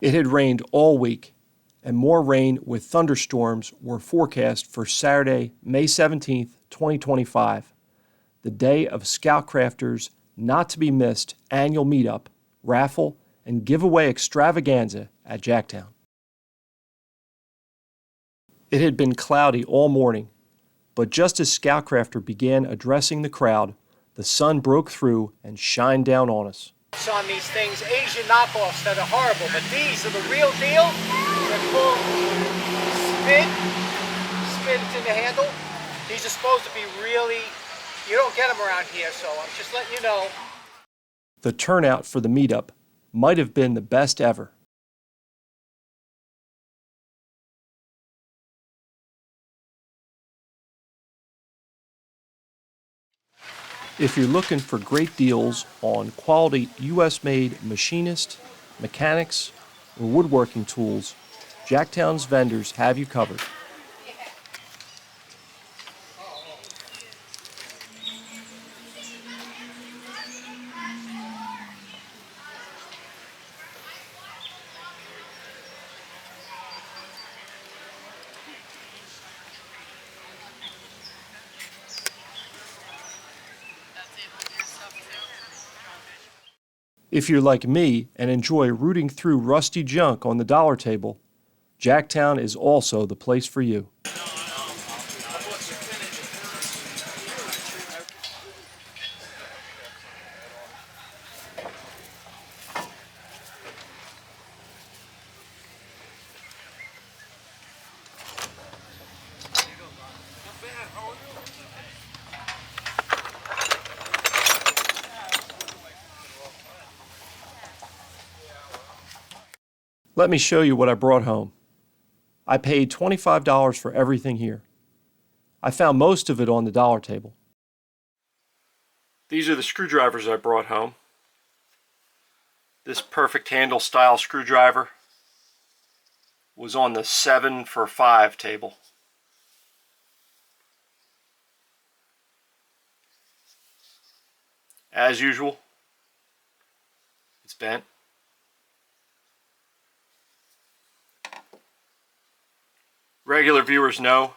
It had rained all week, and more rain with thunderstorms were forecast for Saturday, May 17th, 2025, the day of Scoutcrafters' not-to-be-missed annual meetup, raffle, and giveaway extravaganza at Jacktown. It had been cloudy all morning, but just as Scoutcrafter began addressing the crowd, the sun broke through and shined down on us. On these things, Asian knockoffs that are horrible, but these are the real deal. They're called Spid. Spid, it's in the handle. These are supposed to be really, you don't get them around here, so I'm just letting you know. The turnout for the meetup might have been the best ever. If you're looking for great deals on quality U.S.-made machinist, mechanics, or woodworking tools, Jacktown's vendors have you covered. If you're like me and enjoy rooting through rusty junk on the dollar table, Jacktown is also the place for you. Let me show you what I brought home. I paid $25 for everything here. I found most of it on the dollar table. These are the screwdrivers I brought home. This perfect handle style screwdriver was on the 7 for $5 table. As usual, it's bent. Regular viewers know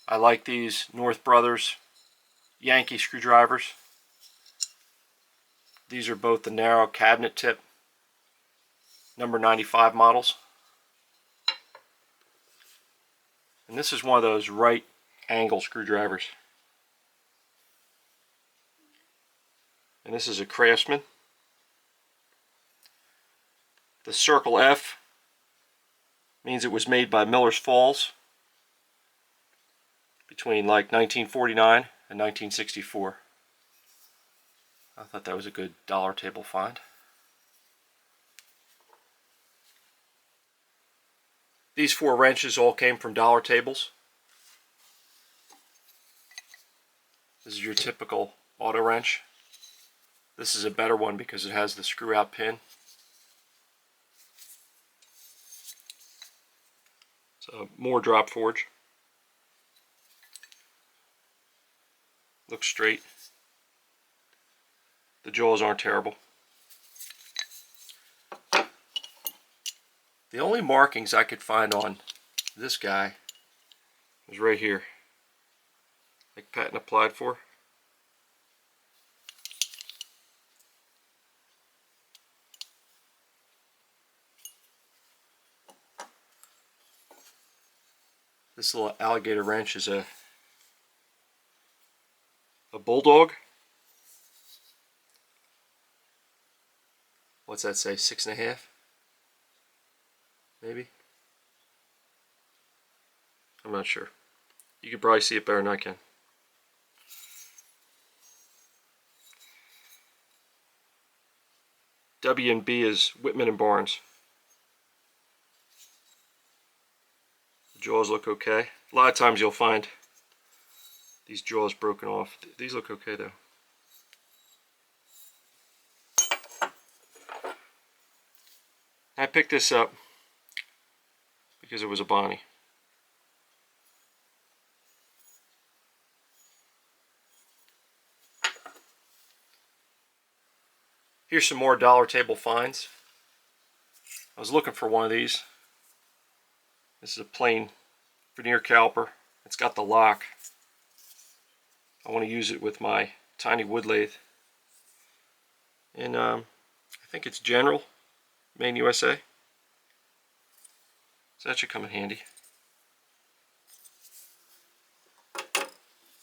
I like these North Brothers Yankee screwdrivers. These are both the narrow cabinet tip number 95 models. And this is one of those right angle screwdrivers. And this is a Craftsman. The Circle F means it was made by Miller's Falls between like 1949 and 1964. I thought that was a good dollar table find. These 4 wrenches all came from dollar tables. This is your typical auto wrench. This is a better one because it has the screw out pin. So more drop forge. Looks straight. The jaws aren't terrible. The only markings I could find on this guy was right here, like patent applied for. This little alligator wrench is a bulldog. What's that say? 6.5? Maybe? I'm not sure. You can probably see it better than I can. W&B is Whitman and Barnes. The jaws look okay. A lot of times you'll find these jaws broken off. These look okay though. I picked this up because it was a Bonnie. Here's some more dollar table finds. I was looking for one of these. This is a plain veneer caliper. It's got the lock. I want to use it with my tiny wood lathe. And I think it's General, made in USA. So that should come in handy.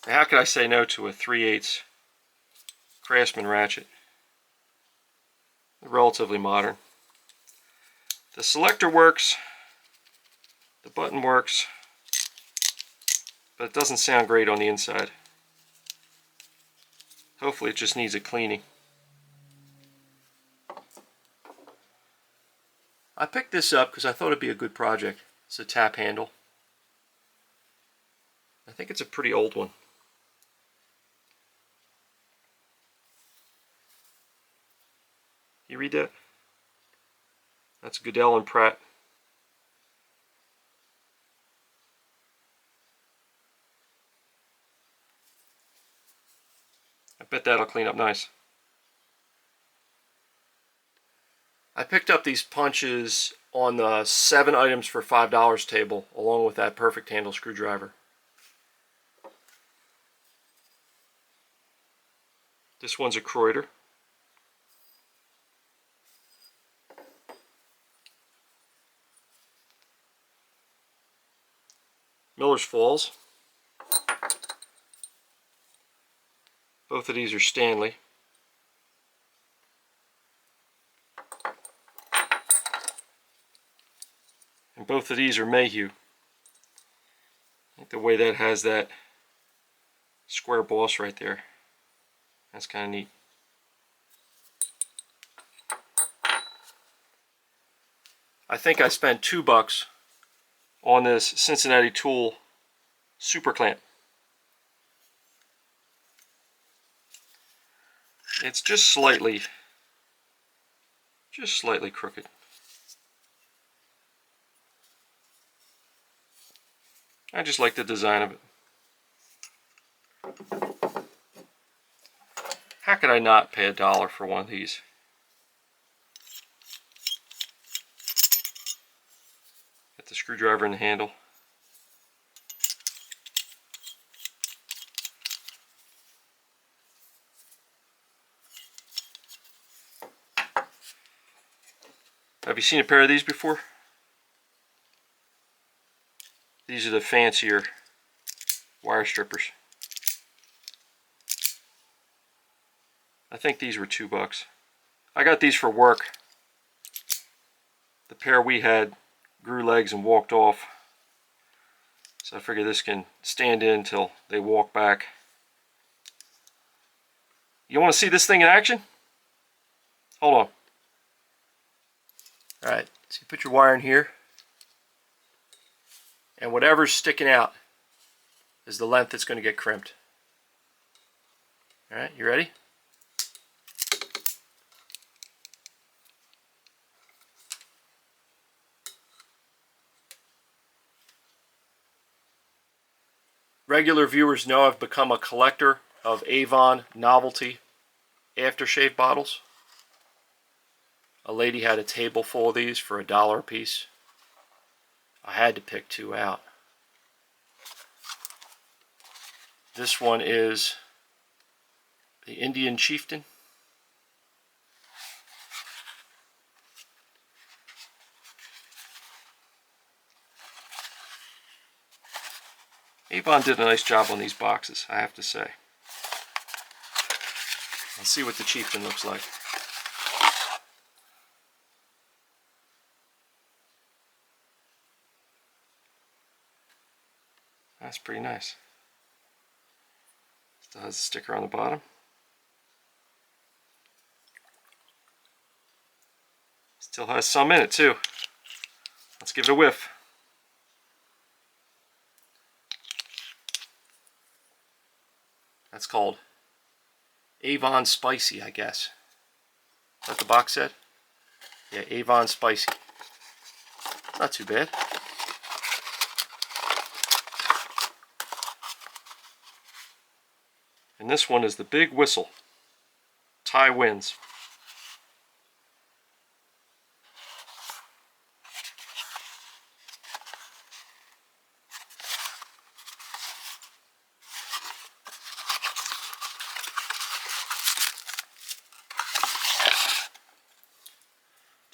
Now, how could I say no to a 3/8 Craftsman ratchet? They're relatively modern. The selector works, the button works, but it doesn't sound great on the inside. Hopefully it just needs a cleaning. I picked this up because I thought it'd be a good project. It's a tap handle. I think it's a pretty old one. You read that? That's Goodell and Pratt. I bet that'll clean up nice. I picked up these punches on the 7 items for $5 table, along with that perfect handle screwdriver. This one's a Kreuter. Miller's Falls. Both of these are Stanley. And both of these are Mayhew. I think the way that has that square boss right there, that's kind of neat. I think I spent $2 on this Cincinnati Tool Super Clamp. It's just slightly crooked. I just like the design of it. How could I not pay $1 for one of these? Got the screwdriver in the handle. Have you seen a pair of these before? These are the fancier wire strippers. I think these were $2. I got these for work. The pair we had grew legs and walked off. So I figure this can stand in until they walk back. You want to see this thing in action? Hold on. Alright, so you put your wire in here. And whatever's sticking out is the length that's going to get crimped. Alright, you ready? Regular viewers know I've become a collector of Avon novelty aftershave bottles. A lady had a table full of these for $1 a piece. I had to pick 2 out. This one is the Indian Chieftain. Avon did a nice job on these boxes, I have to say. Let's see what the Chieftain looks like. That's pretty nice. Still has a sticker on the bottom. Still has some in it too. Let's give it a whiff. That's called Avon Spicy, I guess. Is that what the box said? Yeah, Avon Spicy. Not too bad. And this one is the Big Whistle. Thai Winds.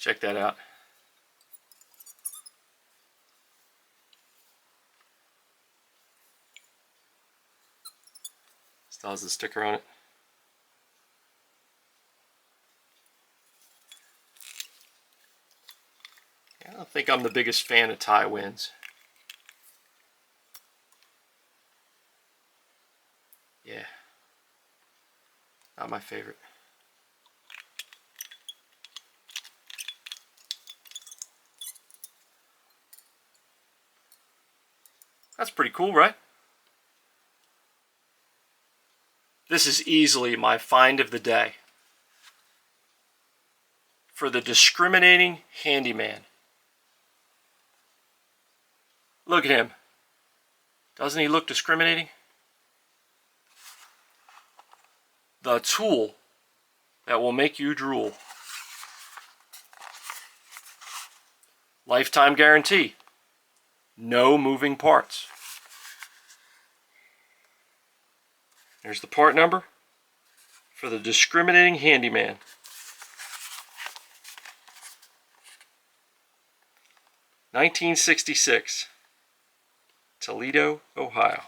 Check that out. Still has the sticker on it. I don't think I'm the biggest fan of tie winds. Yeah, not my favorite. That's pretty cool, right? This is easily my find of the day for the discriminating handyman. Look at him. Doesn't he look discriminating? The tool that will make you drool. Lifetime guarantee. No moving parts. There's the part number for the discriminating handyman. (1966), Toledo, Ohio.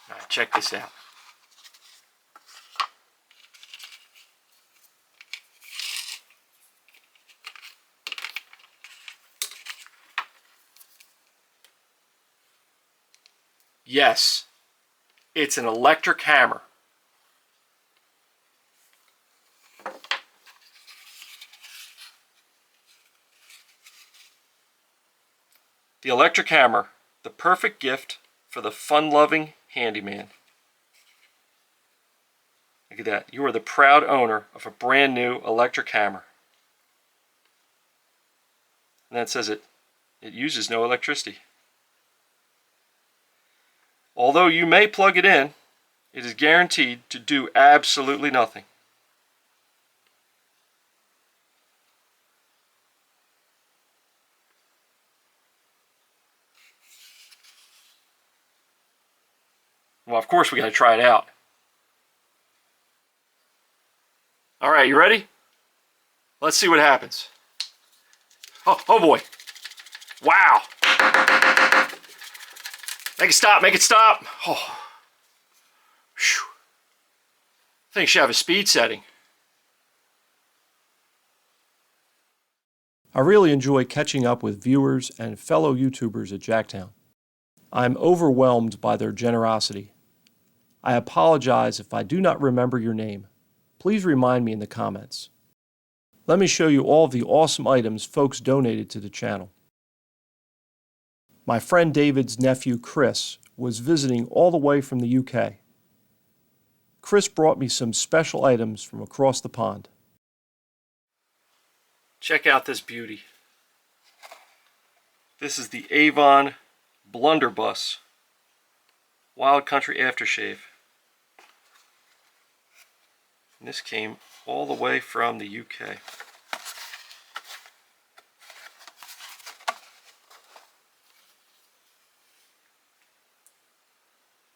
All right, check this out. Yes, it's an electric hammer. The electric hammer, the perfect gift for the fun-loving handyman. Look at that. You are the proud owner of a brand new electric hammer. And that says it uses no electricity. Although you may plug it in, it is guaranteed to do absolutely nothing. Well, of course we got to try it out. All right, you ready? Let's see what happens. Oh boy. Wow. Make it stop, make it stop. Oh. Whew. I think it should have a speed setting. I really enjoy catching up with viewers and fellow YouTubers at Jacktown. I'm overwhelmed by their generosity. I apologize if I do not remember your name. Please remind me in the comments. Let me show you all of the awesome items folks donated to the channel. My friend David's nephew Chris was visiting all the way from the UK. Chris brought me some special items from across the pond. Check out this beauty. This is the Avon Blunderbuss Wild Country Aftershave. And this came all the way from the UK.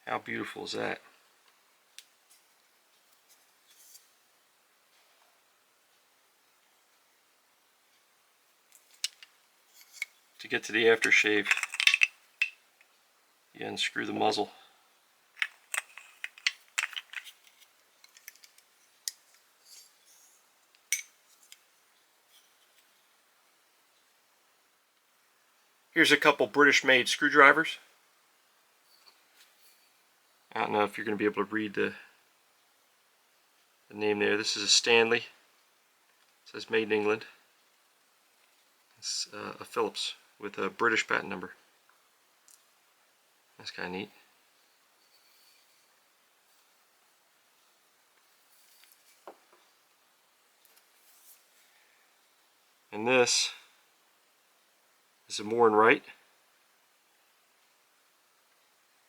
How beautiful is that? To get to the aftershave, you unscrew the muzzle. Here's a couple British-made screwdrivers. I don't know if you're going to be able to read the name there. This is a Stanley. It says made in England. It's a Phillips with a British patent number. That's kind of neat. And this is a Moore & Wright,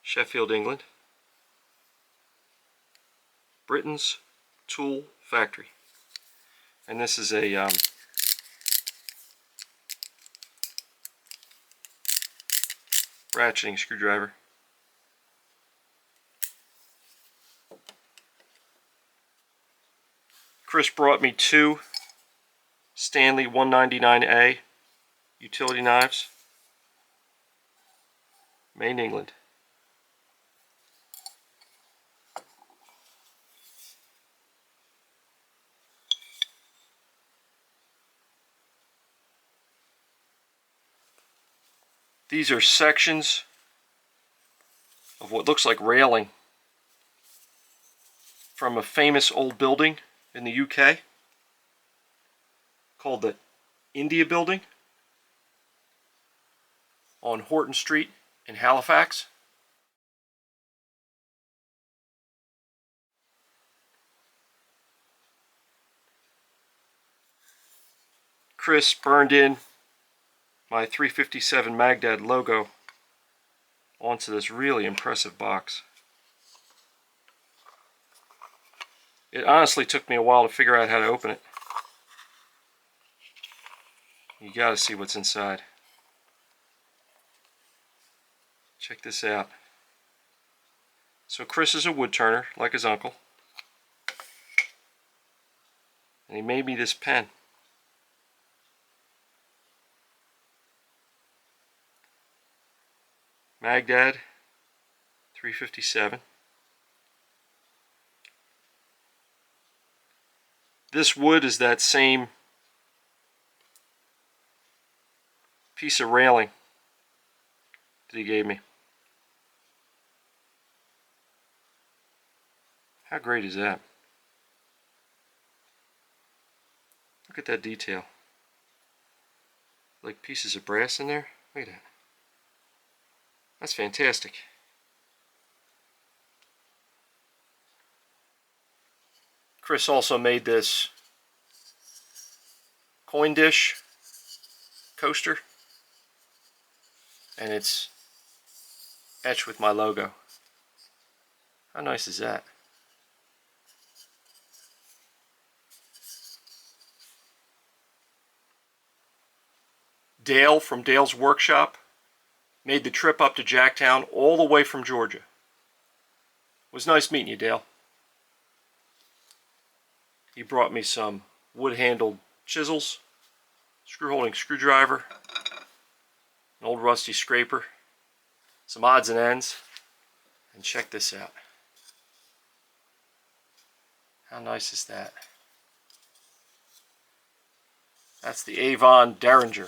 Sheffield, England. Britain's Tool Factory. And this is a ratcheting screwdriver. Chris brought me two Stanley 199A utility knives, made in England. These are sections of what looks like railing from a famous old building in the UK called the India Building on Horton Street in Halifax. Chris burned in my 357 Magdad logo onto this really impressive box. It honestly took me a while to figure out how to open it. You gotta see what's inside. Check this out. So Chris is a wood turner, like his uncle. And he made me this pen. Magdad 357. This wood is that same piece of railing that he gave me. How great is that? Look at that detail. Like pieces of brass in there. Look at that. That's fantastic. Chris also made this coin dish coaster, and it's etched with my logo. How nice is that? Dale from Dale's Workshop made the trip up to Jacktown all the way from Georgia. It was nice meeting you, Dale. He brought me some wood-handled chisels, screw-holding screwdriver, an old rusty scraper, some odds and ends, and check this out. How nice is that? That's the Avon Derringer.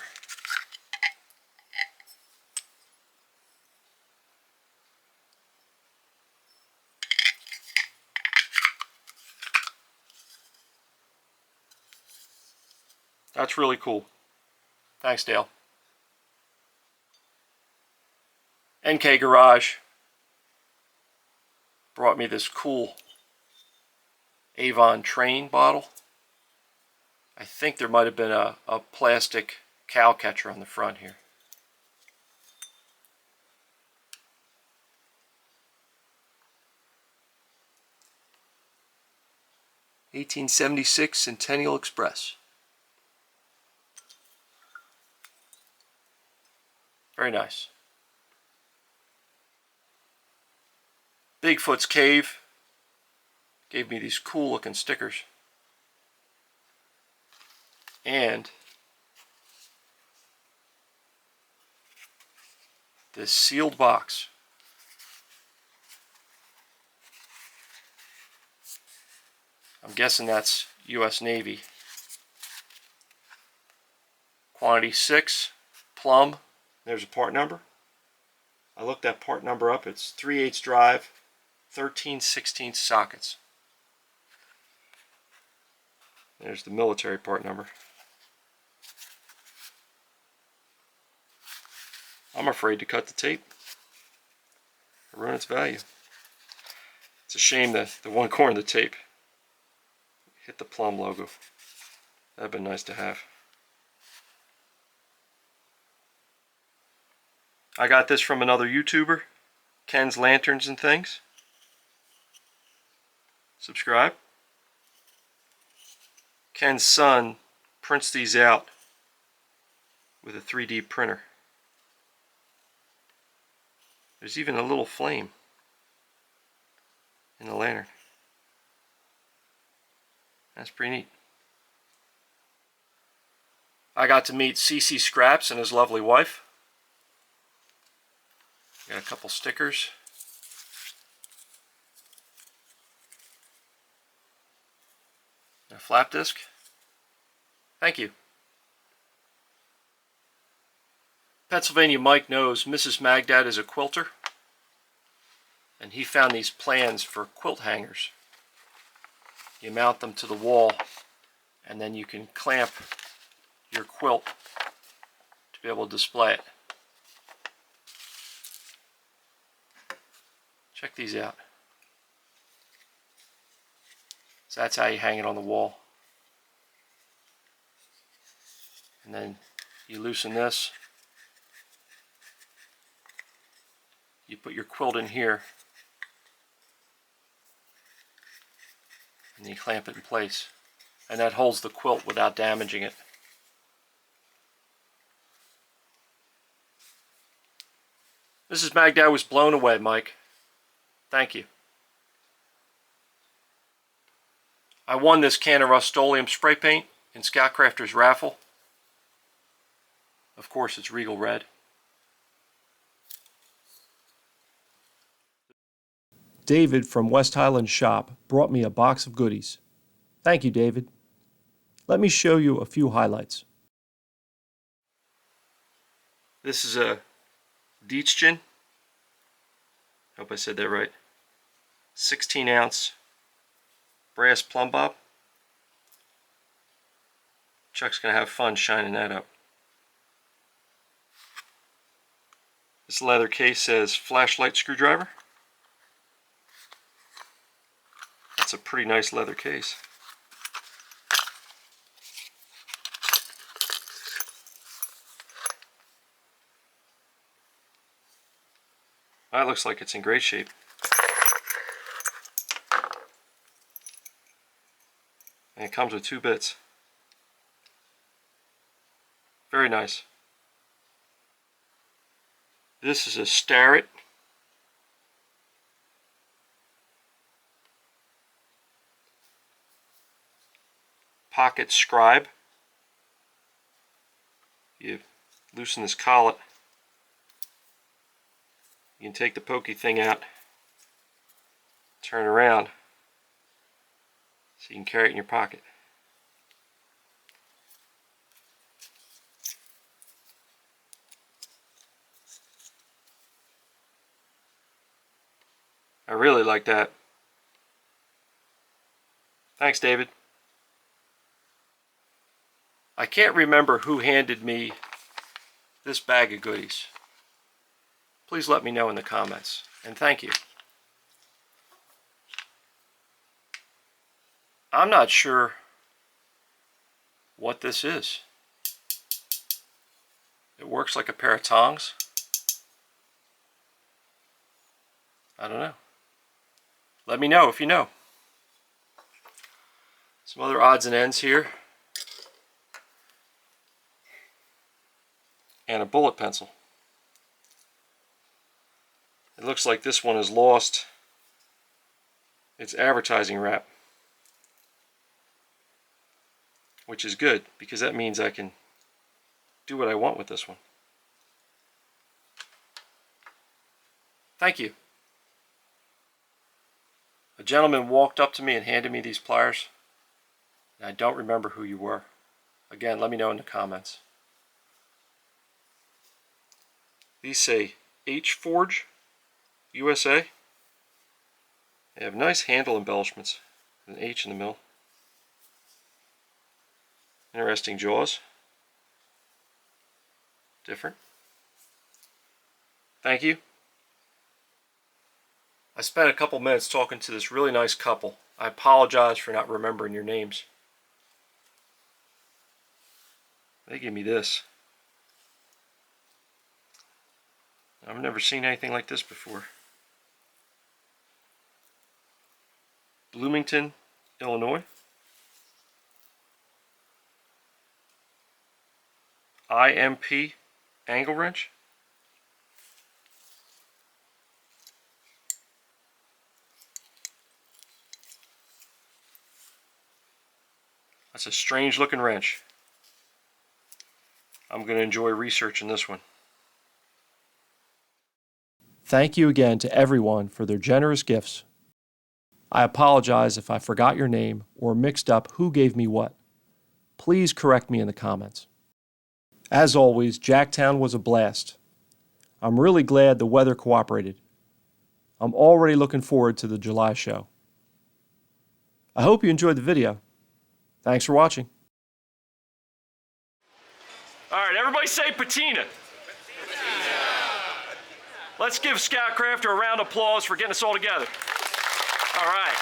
That's really cool. Thanks, Dale. NK Garage brought me this cool Avon train bottle. I think there might have been a plastic cow catcher on the front here. "1876 Centennial Express." Very nice. Bigfoot's Cave gave me these cool looking stickers. And this sealed box. I'm guessing that's U.S. Navy. Quantity 6, plum. There's a part number. I looked that part number up. It's 3/8 drive, 13/16 sockets. There's the military part number. I'm afraid to cut the tape. It'll ruin its value. It's a shame that the one corner of the tape hit the plum logo. That'd been nice to have. I got this from another YouTuber, Ken's Lanterns and Things. Subscribe. Ken's son prints these out with a 3D printer. There's even a little flame in the lantern. That's pretty neat. I got to meet CC Scraps and his lovely wife. Got a couple stickers. A flap disc. Thank you. Pennsylvania Mike knows Mrs. Magdad is a quilter, and he found these plans for quilt hangers. You mount them to the wall, and then you can clamp your quilt to be able to display it. Check these out. So that's how you hang it on the wall. And then you loosen this. You put your quilt in here. And you clamp it in place. And that holds the quilt without damaging it. Mrs. Magdad was blown away, Mike. Thank you. I won this can of Rust-Oleum spray paint in Scoutcrafter's raffle. Of course, it's Regal Red. David from West Highland Shop brought me a box of goodies. Thank you, David. Let me show you a few highlights. This is a Dietschen. Hope I said that right. 16-ounce brass plumb bob. Chuck's going to have fun shining that up. This leather case says flashlight screwdriver. That's a pretty nice leather case. That looks like it's in great shape. And it comes with 2 bits. Very nice. This is a Starrett. Pocket scribe. You loosen this collet. You can take the pokey thing out, turn around, so you can carry it in your pocket. I really like that. Thanks, David. I can't remember who handed me this bag of goodies. Please let me know in the comments, and thank you. I'm not sure what this is. It works like a pair of tongs. I don't know. Let me know if you know. Some other odds and ends here. And a bullet pencil. It looks like this one has lost its advertising wrap, which is good because that means I can do what I want with this one. Thank you. A gentleman walked up to me and handed me these pliers. And I don't remember who you were. Again, let me know in the comments. These say H-Forge USA. They have nice handle embellishments. An H in the middle. Interesting jaws. Different. Thank you. I spent a couple minutes talking to this really nice couple. I apologize for not remembering your names. They gave me this. I've never seen anything like this before. Bloomington, Illinois. IMP angle wrench. That's a strange looking wrench. I'm going to enjoy researching this one. Thank you again to everyone for their generous gifts. I apologize if I forgot your name or mixed up who gave me what. Please correct me in the comments. As always, Jacktown was a blast. I'm really glad the weather cooperated. I'm already looking forward to the July show. I hope you enjoyed the video. Thanks for watching. All right, everybody say patina. Let's give Scoutcrafter a round of applause for getting us all together. All right.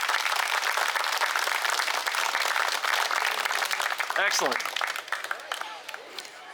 Excellent.